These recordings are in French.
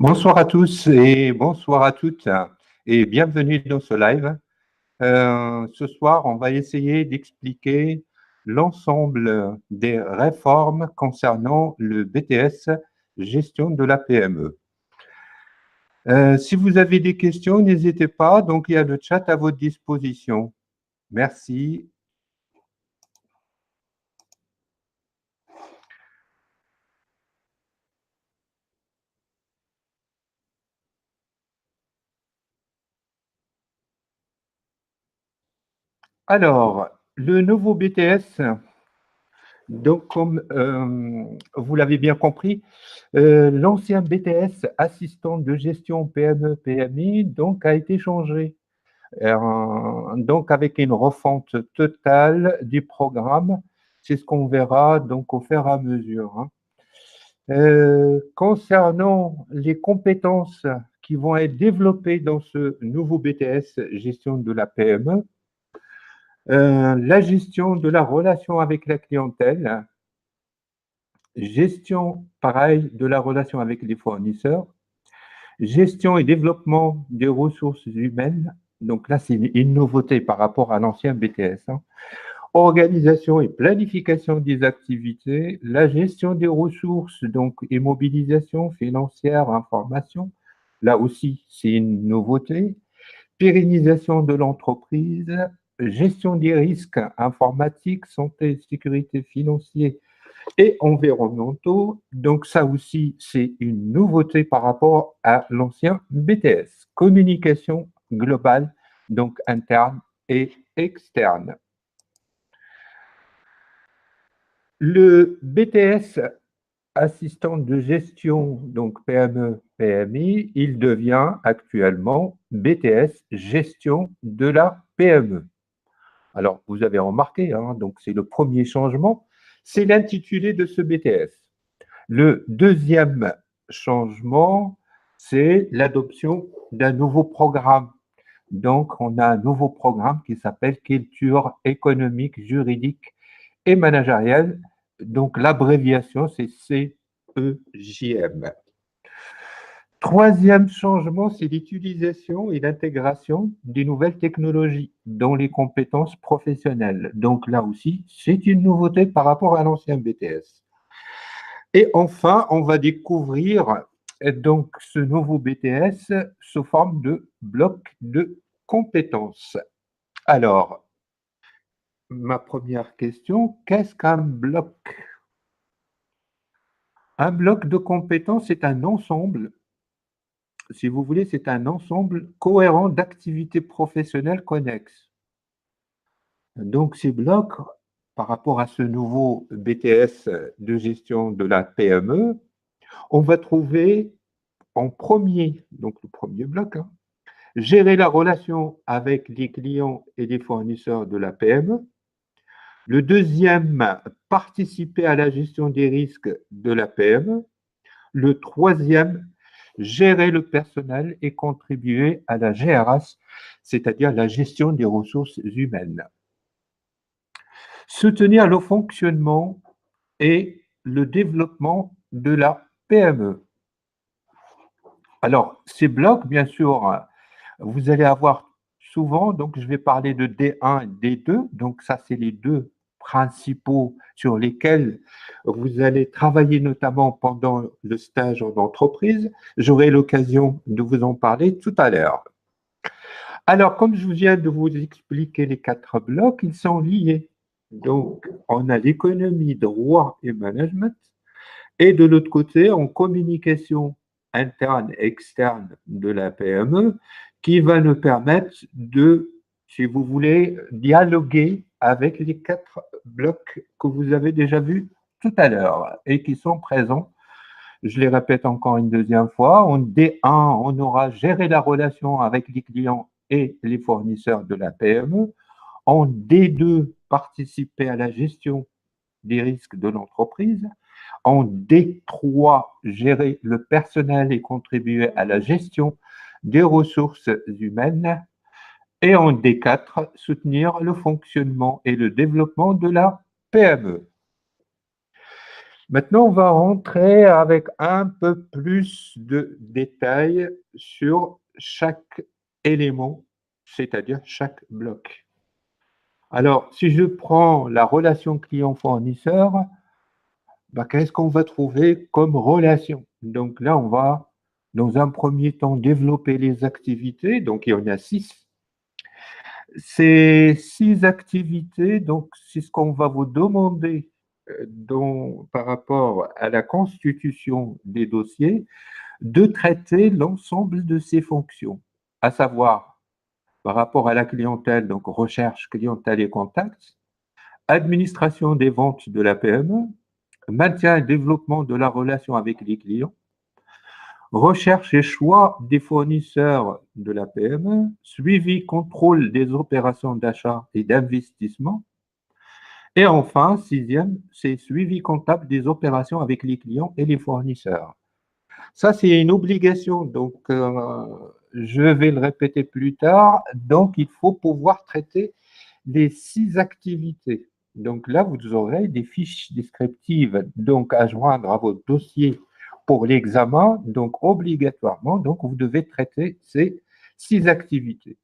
Bonsoir à tous et bonsoir à toutes et bienvenue dans ce live. Ce soir, on va essayer d'expliquer l'ensemble des réformes concernant le BTS Gestion de la PME. Si vous avez des questions, n'hésitez pas, donc il y a le chat à votre disposition. Merci. Alors, le nouveau BTS, donc comme vous l'avez bien compris, l'ancien BTS assistant de gestion PME-PMI donc a été changé. Donc avec une refonte totale du programme, c'est ce qu'on verra donc au fur et à mesure, hein. Concernant les compétences qui vont être développées dans ce nouveau BTS gestion de la PME, la gestion de la relation avec la clientèle, gestion, pareil, de la relation avec les fournisseurs, gestion et développement des ressources humaines. Donc là, c'est une nouveauté par rapport à l'ancien BTS, hein. Organisation et planification des activités, la gestion des ressources, donc et mobilisation financière, information. Là aussi, c'est une nouveauté. Pérennisation de l'entreprise, gestion des risques informatiques, santé, sécurité financière et environnementaux. Donc ça aussi, c'est une nouveauté par rapport à l'ancien BTS. Communication globale, donc interne et externe. Le BTS assistant de gestion, donc PME-PMI, il devient actuellement BTS gestion de la PME. Alors, vous avez remarqué, hein, donc c'est le premier changement, c'est l'intitulé de ce BTS. Le deuxième changement, c'est l'adoption d'un nouveau programme. Donc, on a un nouveau programme qui s'appelle Culture économique, juridique et managériale. Donc, l'abréviation, c'est CEJM. Troisième changement, c'est l'utilisation et l'intégration des nouvelles technologies dans les compétences professionnelles. Donc, là aussi, c'est une nouveauté par rapport à l'ancien BTS. Et enfin, on va découvrir donc ce nouveau BTS sous forme de bloc de compétences. Alors, ma première question, qu'est-ce qu'un bloc? Un bloc de compétences est un ensemble, si vous voulez, c'est un ensemble cohérent d'activités professionnelles connexes. Donc, ces blocs, par rapport à ce nouveau BTS de gestion de la PME, on va trouver en premier, donc le premier bloc, hein, gérer la relation avec les clients et les fournisseurs de la PME. Le deuxième, participer à la gestion des risques de la PME. Le troisième, gérer le personnel et contribuer à la GRH, c'est-à-dire la gestion des ressources humaines. Soutenir le fonctionnement et le développement de la PME. Alors, ces blocs, bien sûr, vous allez avoir souvent, donc je vais parler de D1 et D2, donc ça c'est les deux principaux sur lesquels vous allez travailler notamment pendant le stage en entreprise. J'aurai l'occasion de vous en parler tout à l'heure. Alors, comme je viens de vous expliquer les quatre blocs, ils sont liés. Donc, on a l'économie, droit et management, et de l'autre côté, en communication interne et externe de la PME, qui va nous permettre de, si vous voulez, dialoguer avec les quatre blocs que vous avez déjà vus tout à l'heure et qui sont présents. Je les répète encore une deuxième fois. En D1, on aura géré la relation avec les clients et les fournisseurs de la PME. En D2, participer à la gestion des risques de l'entreprise. En D3, gérer le personnel et contribuer à la gestion des ressources humaines. Et en D4, soutenir le fonctionnement et le développement de la PME. Maintenant, on va rentrer avec un peu plus de détails sur chaque élément, c'est-à-dire chaque bloc. Alors, si je prends la relation client-fournisseur, bah, qu'est-ce qu'on va trouver comme relation? Donc là, on va, dans un premier temps, développer les activités. Donc, il y en a 6. Ces 6 activités, donc, c'est ce qu'on va vous demander par rapport à la constitution des dossiers, de traiter l'ensemble de ces fonctions, à savoir par rapport à la clientèle, donc recherche, clientèle et contact, administration des ventes de la PME, maintien et développement de la relation avec les clients, recherche et choix des fournisseurs de la PME, suivi, contrôle des opérations d'achat et d'investissement, et enfin, sixième, c'est suivi comptable des opérations avec les clients et les fournisseurs. Ça, c'est une obligation, donc je vais le répéter plus tard. Donc, il faut pouvoir traiter les 6 activités. Donc là, vous aurez des fiches descriptives donc à joindre à votre dossier pour l'examen. Donc, obligatoirement, donc, vous devez traiter ces 6 activités.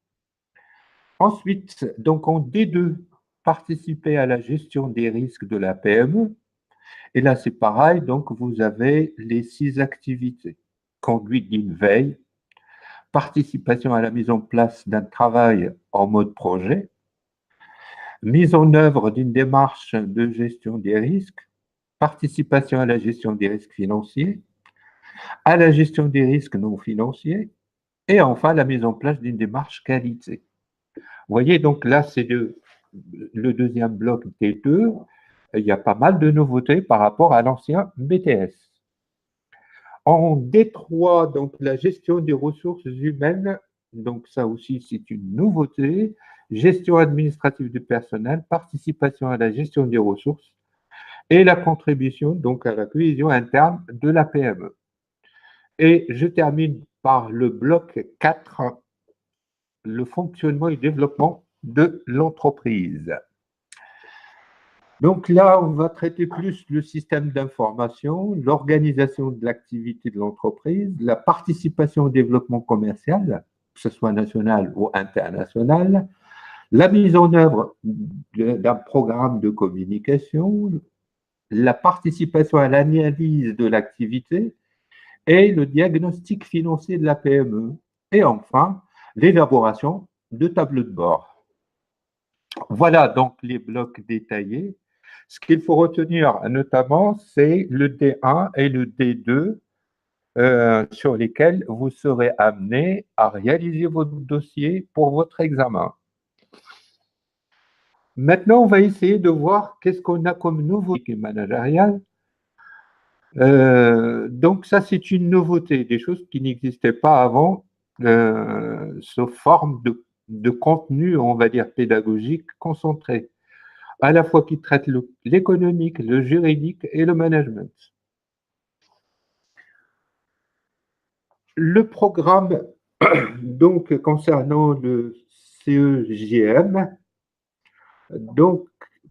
Ensuite, donc en D2, participer à la gestion des risques de la PME. Et là, c'est pareil, donc vous avez les 6 activités. Conduite d'une veille, participation à la mise en place d'un travail en mode projet, mise en œuvre d'une démarche de gestion des risques, participation à la gestion des risques financiers, à la gestion des risques non financiers, et enfin la mise en place d'une démarche qualité. Vous voyez, donc là, c'est le deuxième bloc T2. Il y a pas mal de nouveautés par rapport à l'ancien BTS. En D3, donc la gestion des ressources humaines, donc ça aussi c'est une nouveauté, gestion administrative du personnel, participation à la gestion des ressources et la contribution donc à la cohésion interne de la PME. Et je termine par le bloc 4, le fonctionnement et développement de l'entreprise. Donc là, on va traiter plus le système d'information, l'organisation de l'activité de l'entreprise, la participation au développement commercial, que ce soit national ou international, la mise en œuvre d'un programme de communication, la participation à l'analyse de l'activité et le diagnostic financier de la PME. Et enfin, l'élaboration de tableaux de bord. Voilà donc les blocs détaillés. Ce qu'il faut retenir notamment, c'est le D1 et le D2 sur lesquels vous serez amené à réaliser votre dossier pour votre examen. Maintenant, on va essayer de voir qu'est-ce qu'on a comme nouveauté managériale. Donc ça, c'est une nouveauté, des choses qui n'existaient pas avant, sous forme de contenu, on va dire, pédagogique concentré, à la fois qui traite l'économique, le juridique et le management. Le programme, donc, concernant le CEJM, donc,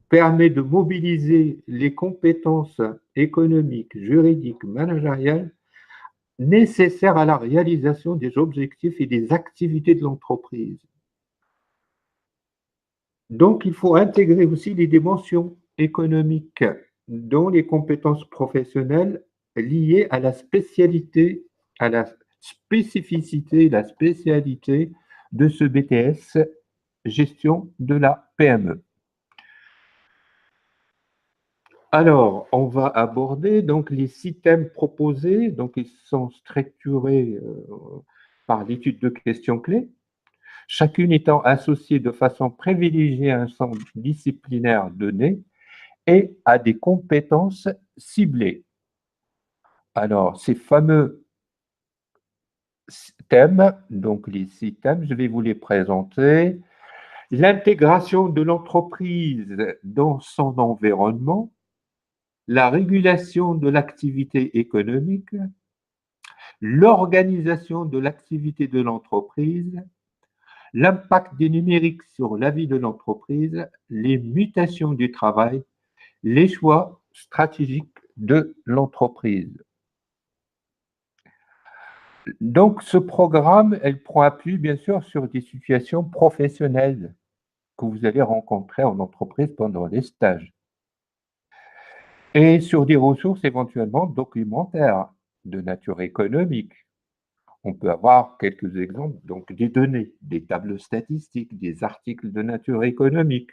permet de mobiliser les compétences économiques, juridiques, managériales nécessaires à la réalisation des objectifs et des activités de l'entreprise. Donc, il faut intégrer aussi les dimensions économiques, dont les compétences professionnelles liées à la spécialité, à la spécificité, la spécialité de ce BTS, gestion de la PME. Alors, on va aborder donc les 6 thèmes proposés. Donc, ils sont structurés par l'étude de questions clés, chacune étant associée de façon privilégiée à un centre disciplinaire donné et à des compétences ciblées. Alors, ces fameux thèmes, donc les 6 thèmes, je vais vous les présenter. L'intégration de l'entreprise dans son environnement, la régulation de l'activité économique, l'organisation de l'activité de l'entreprise, l'impact des numériques sur la vie de l'entreprise, les mutations du travail, les choix stratégiques de l'entreprise. Donc, ce programme, elle prend appui, bien sûr, sur des situations professionnelles que vous allez rencontrer en entreprise pendant les stages et sur des ressources éventuellement documentaires de nature économique. On peut avoir quelques exemples, donc des données, des tables statistiques, des articles de nature économique.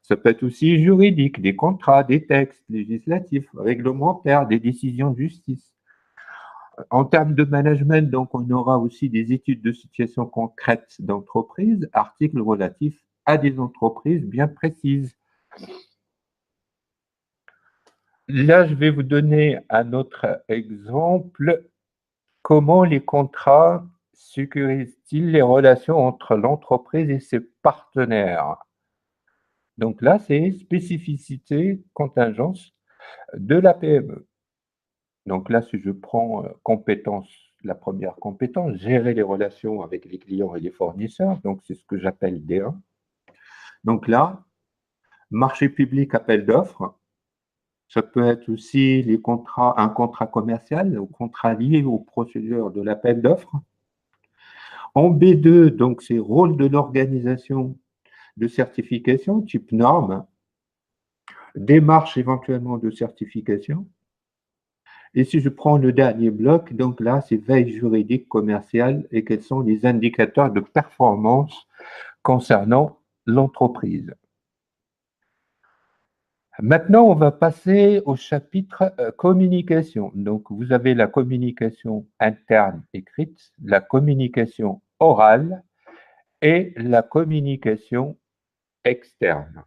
Ça peut être aussi juridique, des contrats, des textes législatifs, réglementaires, des décisions de justice. En termes de management, donc, on aura aussi des études de situation concrètes d'entreprise, articles relatifs à des entreprises bien précises. Là, je vais vous donner un autre exemple. Comment les contrats sécurisent-ils les relations entre l'entreprise et ses partenaires? Donc là, c'est spécificité, contingence de la PME. Donc là, si je prends compétence, la première compétence, gérer les relations avec les clients et les fournisseurs, donc c'est ce que j'appelle D1. Donc là, marché public, appel d'offres, ça peut être aussi les contrats, un contrat commercial ou contrat lié aux procédures de l'appel d'offres. En B2, donc c'est rôle de l'organisation de certification, type norme, démarche éventuellement de certification. Et si je prends le dernier bloc, donc là, c'est veille juridique commerciale et quels sont les indicateurs de performance concernant l'entreprise. Maintenant, on va passer au chapitre communication. Donc, vous avez la communication interne écrite, la communication orale et la communication externe.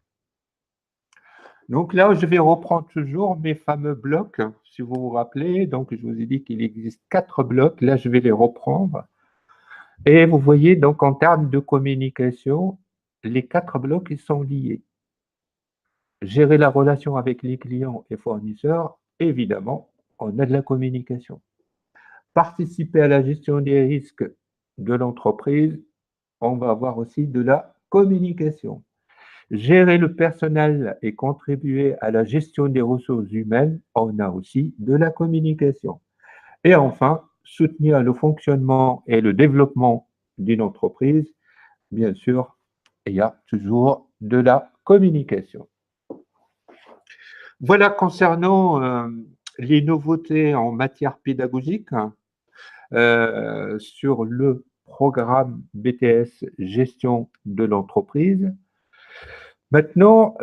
Donc là, je vais reprendre toujours mes fameux blocs, si vous vous rappelez. Donc, je vous ai dit qu'il existe 4 blocs. Là, je vais les reprendre. Et vous voyez, donc, en termes de communication, les 4 blocs, ils sont liés. Gérer la relation avec les clients et fournisseurs, évidemment, on a de la communication. Participer à la gestion des risques de l'entreprise, on va avoir aussi de la communication. Gérer le personnel et contribuer à la gestion des ressources humaines, on a aussi de la communication. Et enfin, soutenir le fonctionnement et le développement d'une entreprise, bien sûr, il y a toujours de la communication. Voilà concernant les nouveautés en matière pédagogique sur le programme BTS Gestion de l'entreprise. Maintenant,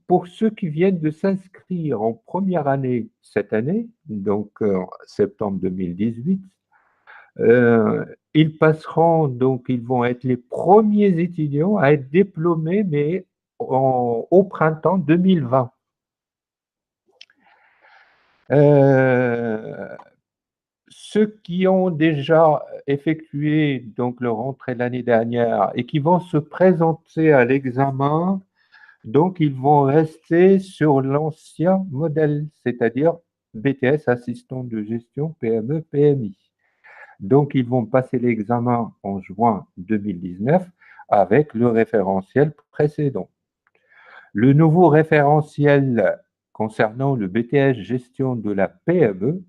pour ceux qui viennent de s'inscrire en première année cette année, donc septembre 2018, ils passeront, donc ils vont être les premiers étudiants à être diplômés, mais au printemps 2020. Ceux qui ont déjà effectué donc leur rentrée l'année dernière et qui vont se présenter à l'examen, donc ils vont rester sur l'ancien modèle, c'est-à-dire BTS assistant de gestion PME PMI. Donc ils vont passer l'examen en juin 2019 avec le référentiel précédent. Le nouveau référentiel concernant le BTS gestion de la PME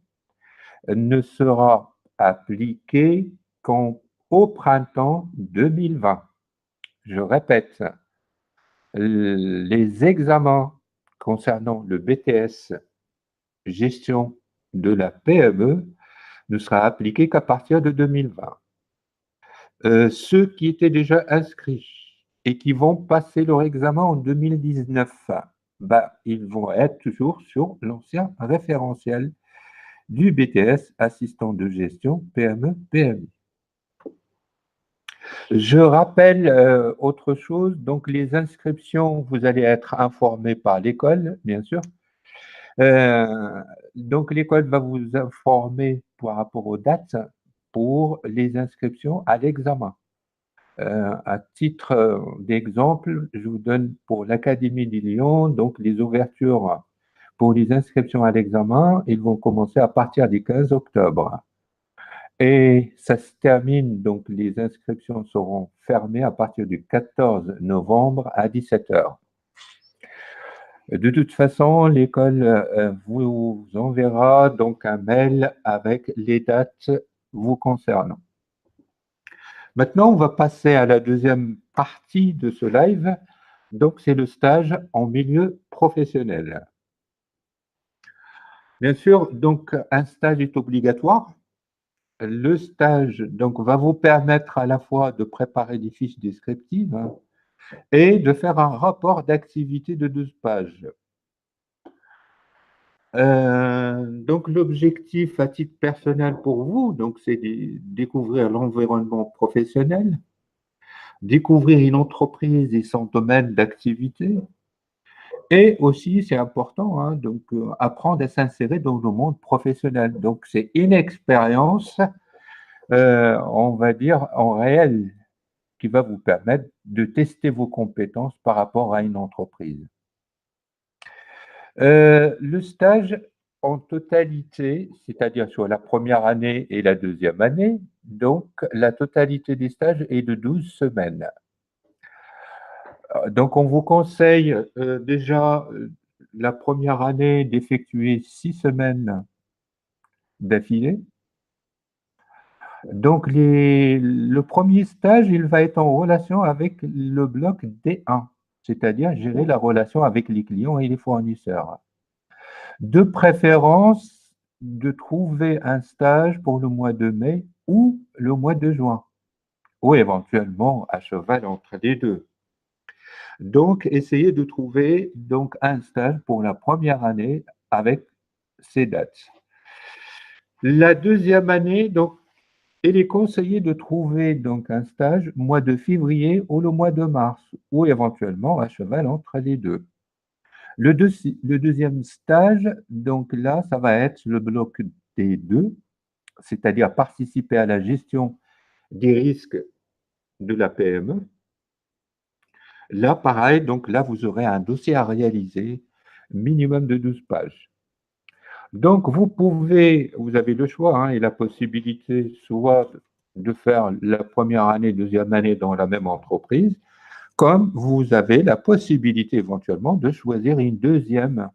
ne sera appliqué qu'au printemps 2020. Je répète, les examens concernant le BTS gestion de la PME ne sera appliqué qu'à partir de 2020. Ceux qui étaient déjà inscrits et qui vont passer leur examen en 2019, ils vont être toujours sur l'ancien référentiel du BTS assistant de gestion PME-PMI. Je rappelle autre chose, donc les inscriptions, vous allez être informé par l'école, bien sûr. Donc l'école va vous informer par rapport aux dates pour les inscriptions à l'examen. À titre d'exemple, je vous donne pour l'Académie de Lyon, donc les ouvertures pour les inscriptions à l'examen, ils vont commencer à partir du 15 octobre. Et ça se termine, donc les inscriptions seront fermées à partir du 14 novembre à 17h. De toute façon, l'école vous enverra donc un mail avec les dates vous concernant. Maintenant, on va passer à la deuxième partie de ce live. Donc, c'est le stage en milieu professionnel. Bien sûr, donc un stage est obligatoire. Le stage donc va vous permettre à la fois de préparer des fiches descriptives, hein, et de faire un rapport d'activité de 12 pages. Donc l'objectif à titre personnel pour vous, donc c'est de découvrir l'environnement professionnel, découvrir une entreprise et son domaine d'activité, et aussi c'est important, hein, donc apprendre à s'insérer dans le monde professionnel. Donc c'est une expérience, on va dire en réel, qui va vous permettre de tester vos compétences par rapport à une entreprise. Le stage en totalité, c'est-à-dire sur la première année et la deuxième année, donc la totalité des stages est de 12 semaines. Donc on vous conseille déjà la première année d'effectuer 6 semaines d'affilée. Donc le premier stage, il va être en relation avec le bloc D1, c'est-à-dire gérer la relation avec les clients et les fournisseurs. De préférence, de trouver un stage pour le mois de mai ou le mois de juin, ou éventuellement à cheval entre les deux. Donc, essayez de trouver donc un stage pour la première année avec ces dates. La deuxième année, donc, il est conseillé de trouver donc un stage mois de février ou le mois de mars, ou éventuellement à cheval entre les deux. Le deuxième stage, donc là, ça va être le bloc D2, c'est-à-dire participer à la gestion des risques de la PME. Là, pareil, donc là, vous aurez un dossier à réaliser, minimum de 12 pages. Donc, vous avez le choix, hein, et la possibilité soit de faire la première année, deuxième année dans la même entreprise, comme vous avez la possibilité éventuellement de choisir une deuxième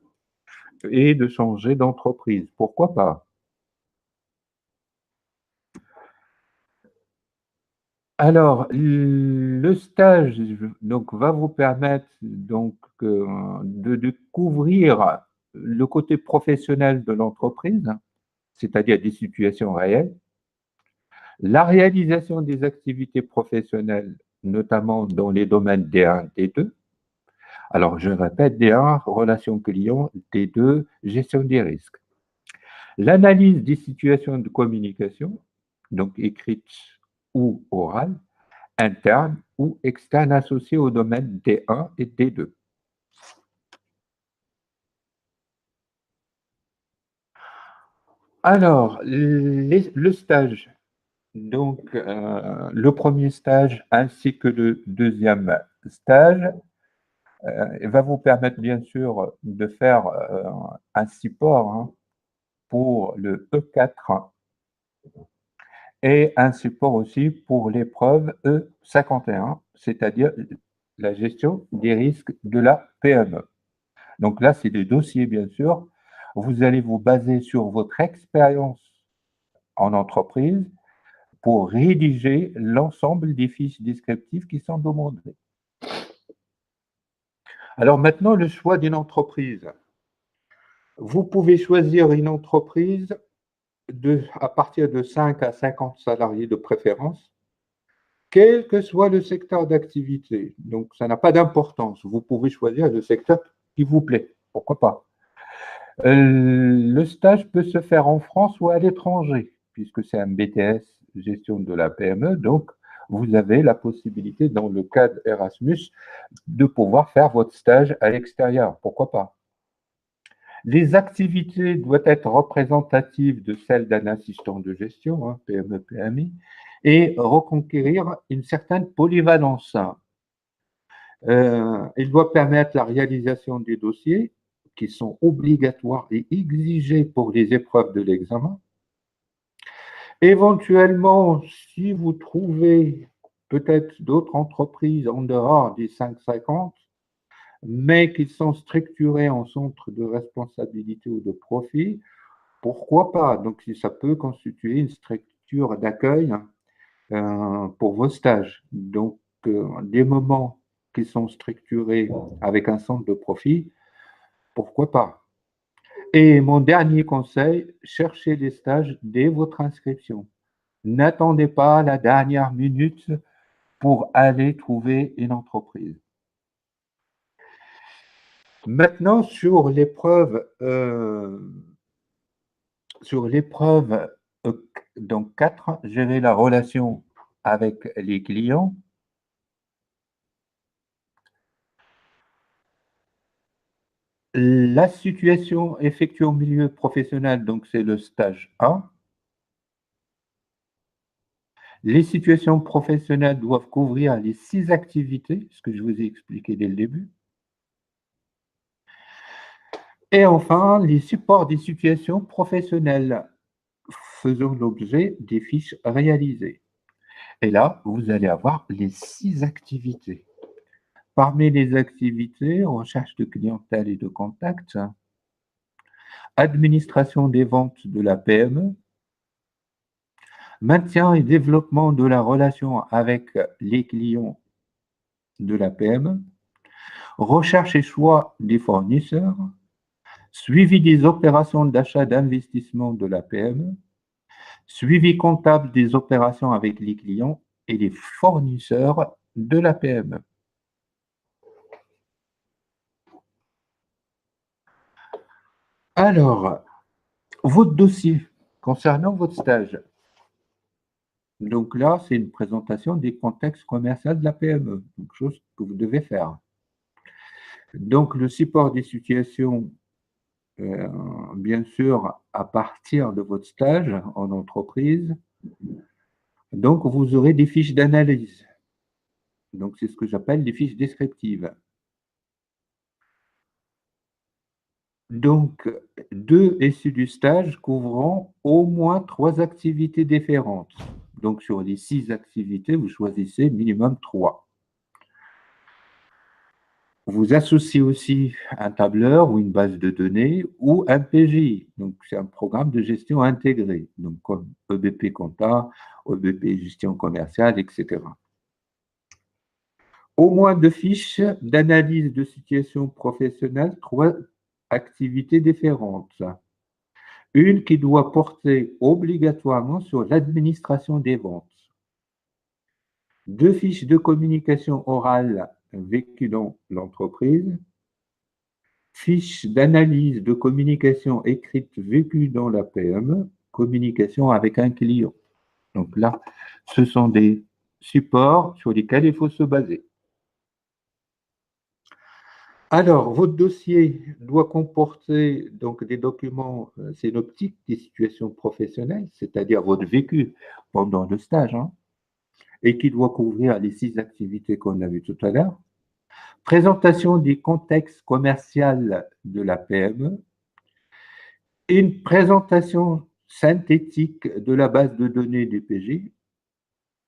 et de changer d'entreprise. Pourquoi pas? Alors, le stage donc, va vous permettre donc, de découvrir le côté professionnel de l'entreprise, c'est-à-dire des situations réelles, la réalisation des activités professionnelles, notamment dans les domaines D1, D2. Alors, je répète, D1, relations clients, D2, gestion des risques. L'analyse des situations de communication, donc écrites ou orales, interne ou externe associé au domaine D1 et D2. Alors, le stage, donc le premier stage ainsi que le deuxième stage va vous permettre bien sûr de faire un support, hein, pour le E4 et un support aussi pour l'épreuve E51, c'est-à-dire la gestion des risques de la PME. Donc là, c'est des dossiers, bien sûr. Vous allez vous baser sur votre expérience en entreprise pour rédiger l'ensemble des fiches descriptives qui sont demandées. Alors maintenant, le choix d'une entreprise. Vous pouvez choisir une entreprise à partir de 5 à 50 salariés de préférence, quel que soit le secteur d'activité. Donc, ça n'a pas d'importance. Vous pouvez choisir le secteur qui vous plaît. Pourquoi pas? Le stage peut se faire en France ou à l'étranger, puisque c'est un BTS gestion de la PME. Donc, vous avez la possibilité, dans le cadre Erasmus, de pouvoir faire votre stage à l'extérieur. Pourquoi pas? Les activités doivent être représentatives de celles d'un assistant de gestion, hein, PME, PMI, et reconquérir une certaine polyvalence. Il doit permettre la réalisation des dossiers qui sont obligatoires et exigés pour les épreuves de l'examen. Éventuellement, si vous trouvez peut-être d'autres entreprises en dehors des 550, mais qu'ils sont structurés en centre de responsabilité ou de profit, pourquoi pas? Donc, ça peut constituer une structure d'accueil pour vos stages. Donc, des moments qui sont structurés avec un centre de profit, pourquoi pas? Et mon dernier conseil, cherchez des stages dès votre inscription. N'attendez pas la dernière minute pour aller trouver une entreprise. Maintenant, sur l'épreuve donc 4, gérer la relation avec les clients. La situation effectuée au milieu professionnel, donc c'est le stage 1. Les situations professionnelles doivent couvrir les 6 activités, ce que je vous ai expliqué dès le début. Et enfin, les supports des situations professionnelles faisant l'objet des fiches réalisées. Et là, vous allez avoir les 6 activités. Parmi les activités, recherche de clientèle et de contact, administration des ventes de la PME, maintien et développement de la relation avec les clients de la PME, recherche et choix des fournisseurs, suivi des opérations d'achat d'investissement de la PME, suivi comptable des opérations avec les clients et les fournisseurs de la PME. Alors, votre dossier concernant votre stage. Donc là, c'est une présentation des contextes commerciaux de la PME, donc chose que vous devez faire. Donc, le support des situations, bien sûr, à partir de votre stage en entreprise. Donc, vous aurez des fiches d'analyse. Donc, c'est ce que j'appelle les fiches descriptives. Donc, 2 issues du stage couvrant au moins 3 activités différentes. Donc, sur les 6 activités, vous choisissez minimum 3. Vous associez aussi un tableur ou une base de données ou un PGI. Donc, c'est un programme de gestion intégré, donc comme EBP Compta, EBP Gestion commerciale, etc. Au moins 2 fiches d'analyse de situation professionnelle, 3 activités différentes. Une qui doit porter obligatoirement sur l'administration des ventes. 2 fiches de communication orale vécues dans l'entreprise. Fiche d'analyse de communication écrite vécue dans la PME, communication avec un client. Donc là, ce sont des supports sur lesquels il faut se baser. Alors, votre dossier doit comporter donc des documents synoptiques des situations professionnelles, c'est-à-dire votre vécu pendant le stage, et qui doit couvrir les 6 activités qu'on a vues tout à l'heure. Présentation des contextes commerciaux de la PME, une présentation synthétique de la base de données du PJ,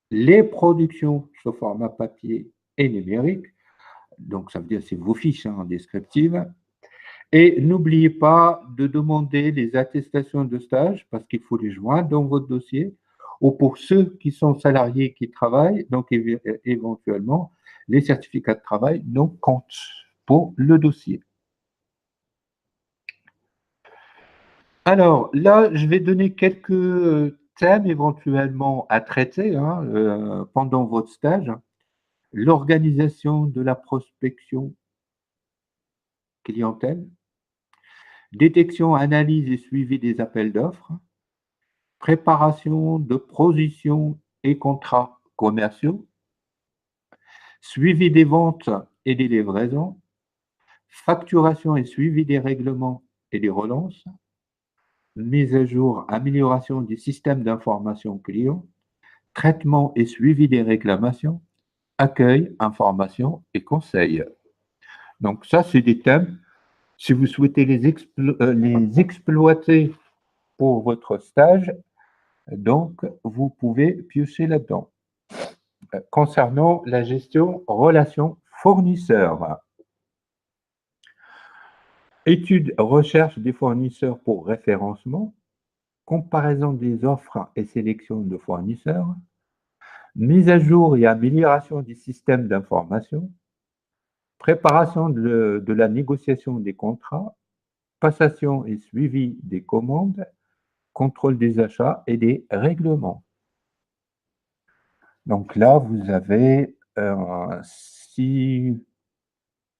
les productions sous format papier et numérique, donc ça veut dire c'est vos fiches descriptives, et n'oubliez pas de demander les attestations de stage parce qu'il faut les joindre dans votre dossier, ou pour ceux qui sont salariés qui travaillent, donc éventuellement les certificats de travail donc comptent pour le dossier. Alors là, je vais donner quelques thèmes éventuellement à traiter pendant votre stage. L'organisation de la prospection clientèle, détection, analyse et suivi des appels d'offres, préparation de positions et contrats commerciaux, suivi des ventes et des livraisons, facturation et suivi des règlements et des relances, mise à jour, amélioration du système d'information client, traitement et suivi des réclamations, accueil, information et conseil. Donc ça, c'est des thèmes. Si vous souhaitez les exploiter pour votre stage, donc vous pouvez piocher là-dedans. Concernant la gestion relation fournisseur, Étude, recherche des fournisseurs pour référencement, comparaison des offres et sélection de fournisseurs, mise à jour et amélioration des systèmes d'information, préparation de la négociation des contrats, passation et suivi des commandes, contrôle des achats et des règlements. Donc là, vous avez 6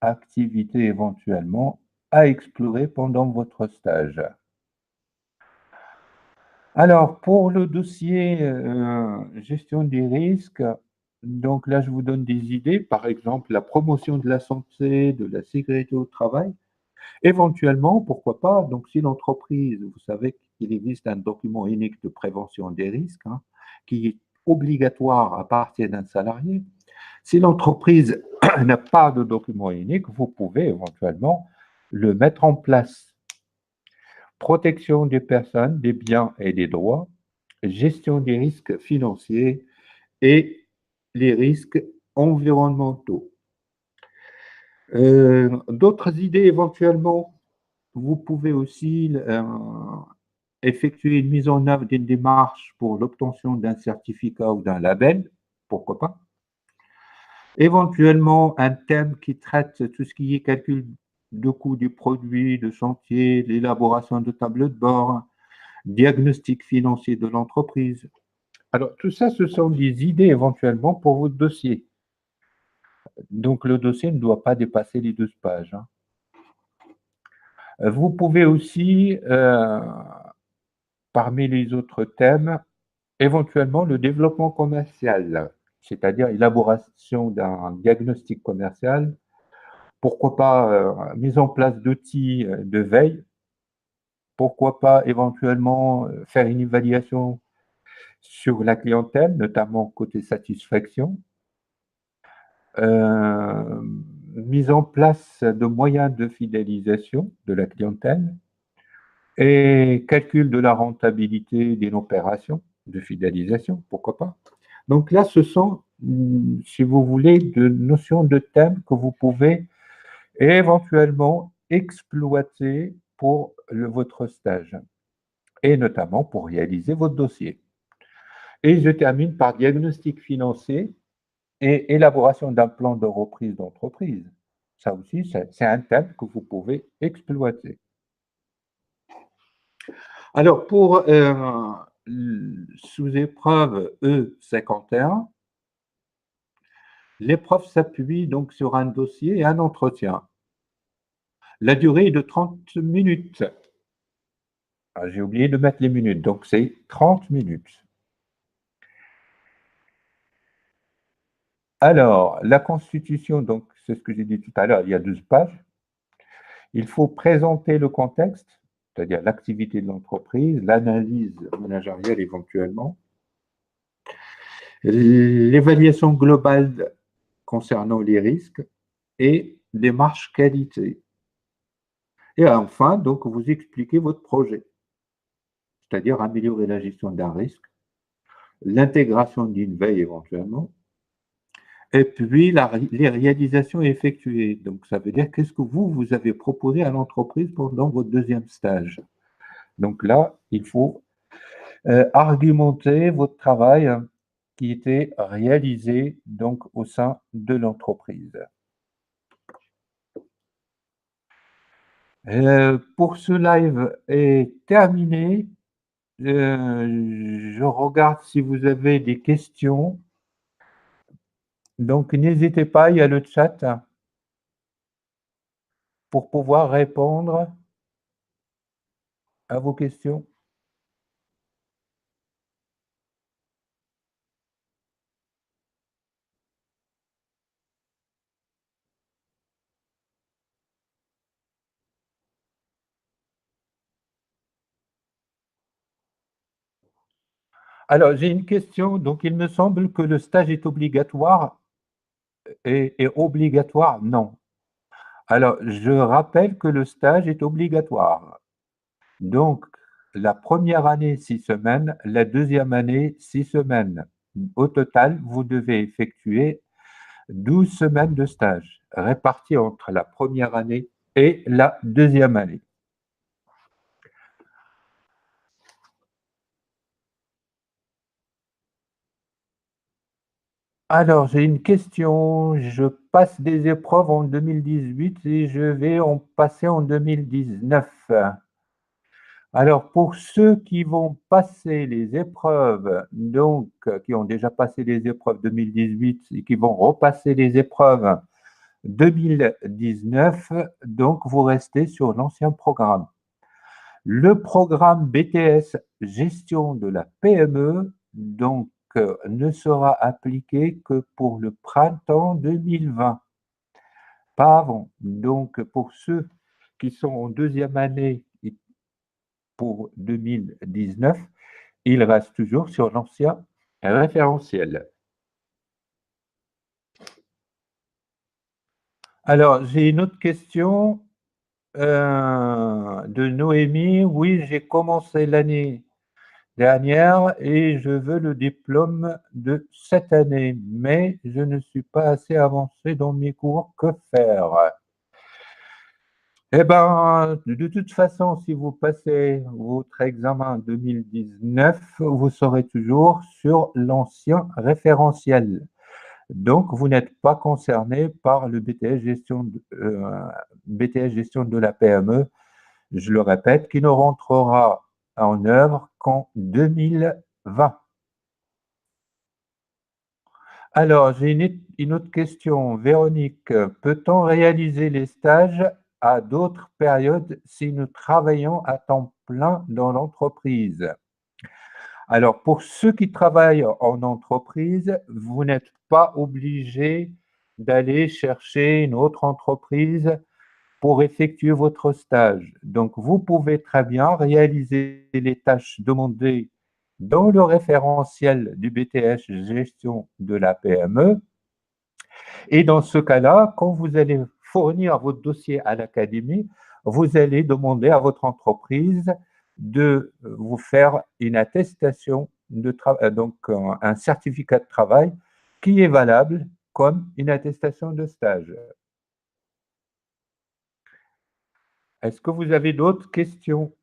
activités éventuellement à explorer pendant votre stage. Alors, pour le dossier gestion des risques, donc là, je vous donne des idées. Par exemple, la promotion de la santé, de la sécurité au travail. Éventuellement, pourquoi pas, donc si l'entreprise, vous savez qu'il existe un document unique de prévention des risques, hein, qui est obligatoire à partir d'un salarié. Si l'entreprise n'a pas de document unique, vous pouvez éventuellement le mettre en place. Protection des personnes, des biens et des droits, gestion des risques financiers et les risques environnementaux. D'autres idées éventuellement, vous pouvez aussi effectuer une mise en œuvre d'une démarche pour l'obtention d'un certificat ou d'un label, pourquoi pas. Éventuellement, un thème qui traite tout ce qui est calcul de coûts du produit, de chantier, l'élaboration de tableaux de bord, diagnostic financier de l'entreprise. Alors, tout ça, ce sont des idées éventuellement pour votre dossier. Donc, le dossier ne doit pas dépasser les 12 pages. Hein. Vous pouvez aussi, parmi les autres thèmes, éventuellement le développement commercial, c'est-à-dire élaboration d'un diagnostic commercial, pourquoi pas mise en place d'outils de veille, pourquoi pas éventuellement faire une évaluation sur la clientèle, notamment côté satisfaction, euh, mise en place de moyens de fidélisation de la clientèle et calcul de la rentabilité d'une opération de fidélisation, pourquoi pas. Donc là, ce sont, si vous voulez, de notions de thèmes que vous pouvez éventuellement exploiter pour votre stage et notamment pour réaliser votre dossier. Et je termine par diagnostic financier et élaboration d'un plan de reprise d'entreprise. Ça aussi, c'est un thème que vous pouvez exploiter. Alors, pour sous-épreuve E51, l'épreuve s'appuie donc sur un dossier et un entretien. La durée est de 30 minutes. Ah, j'ai oublié de mettre les minutes, donc c'est 30 minutes. Alors, la Constitution, donc c'est ce que j'ai dit tout à l'heure, il y a 12 pages. Il faut présenter le contexte, c'est-à-dire l'activité de l'entreprise, l'analyse managériale éventuellement, l'évaluation globale concernant les risques et démarche qualité. Et enfin, donc, vous expliquez votre projet, c'est-à-dire améliorer la gestion d'un risque, l'intégration d'une veille éventuellement, et puis les réalisations effectuées. Donc, ça veut dire qu'est-ce que vous avez proposé à l'entreprise pendant votre deuxième stage. Donc là, il faut argumenter votre travail qui était réalisé donc au sein de l'entreprise. Pour ce live est terminé. Je regarde si vous avez des questions. Donc, n'hésitez pas, il y a le chat pour pouvoir répondre à vos questions. Alors, j'ai une question. Donc, il me semble que le stage est obligatoire. Et obligatoire, non. Alors, je rappelle que le stage est obligatoire. Donc, la première année, 6 semaines, la deuxième année, 6 semaines. Au total, vous devez effectuer 12 semaines de stage, réparties entre la première année et la deuxième année. Alors, j'ai une question. Je passe des épreuves en 2018 et je vais en passer en 2019. Alors, pour ceux qui vont passer les épreuves, donc qui ont déjà passé les épreuves 2018 et qui vont repasser les épreuves 2019, donc vous restez sur l'ancien programme. Le programme BTS Gestion de la PME, donc, ne sera appliqué que pour le printemps 2020, pas avant. Donc, pour ceux qui sont en deuxième année et pour 2019, ils restent toujours sur l'ancien référentiel. Alors, j'ai une autre question de Noémie. Oui, j'ai commencé l'année dernière et je veux le diplôme de cette année, mais je ne suis pas assez avancé dans mes cours. Que faire? Eh bien, de toute façon, si vous passez votre examen 2019, vous serez toujours sur l'ancien référentiel. Donc, vous n'êtes pas concerné par le BTS gestion de la PME, je le répète, qui ne rentrera en œuvre qu'en 2020. Alors, j'ai une autre question. Véronique, peut-on réaliser les stages à d'autres périodes si nous travaillons à temps plein dans l'entreprise? Alors, pour ceux qui travaillent en entreprise, vous n'êtes pas obligé d'aller chercher une autre entreprise pour effectuer votre stage. Donc, vous pouvez très bien réaliser les tâches demandées dans le référentiel du BTS Gestion de la PME. Et dans ce cas-là, quand vous allez fournir votre dossier à l'académie, vous allez demander à votre entreprise de vous faire une attestation de travail, donc un certificat de travail qui est valable comme une attestation de stage. Est-ce que vous avez d'autres questions?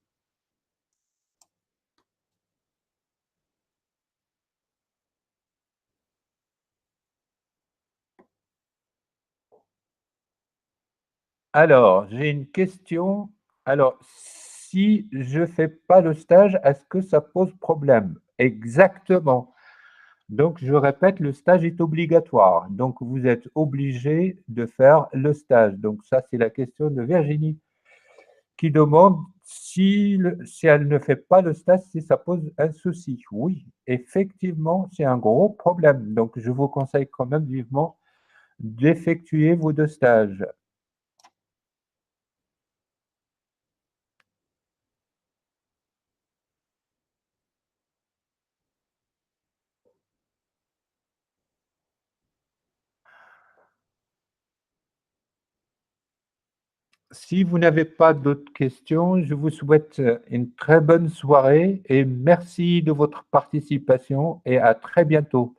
Alors, j'ai une question. Alors, si je ne fais pas le stage, est-ce que ça pose problème? Exactement. Donc, je répète, le stage est obligatoire. Donc, vous êtes obligé de faire le stage. Donc, ça, c'est la question de Virginie qui demande si elle ne fait pas le stage, si ça pose un souci. Oui, effectivement, c'est un gros problème. Donc, je vous conseille quand même vivement d'effectuer vos deux stages. Si vous n'avez pas d'autres questions, je vous souhaite une très bonne soirée et merci de votre participation et à très bientôt.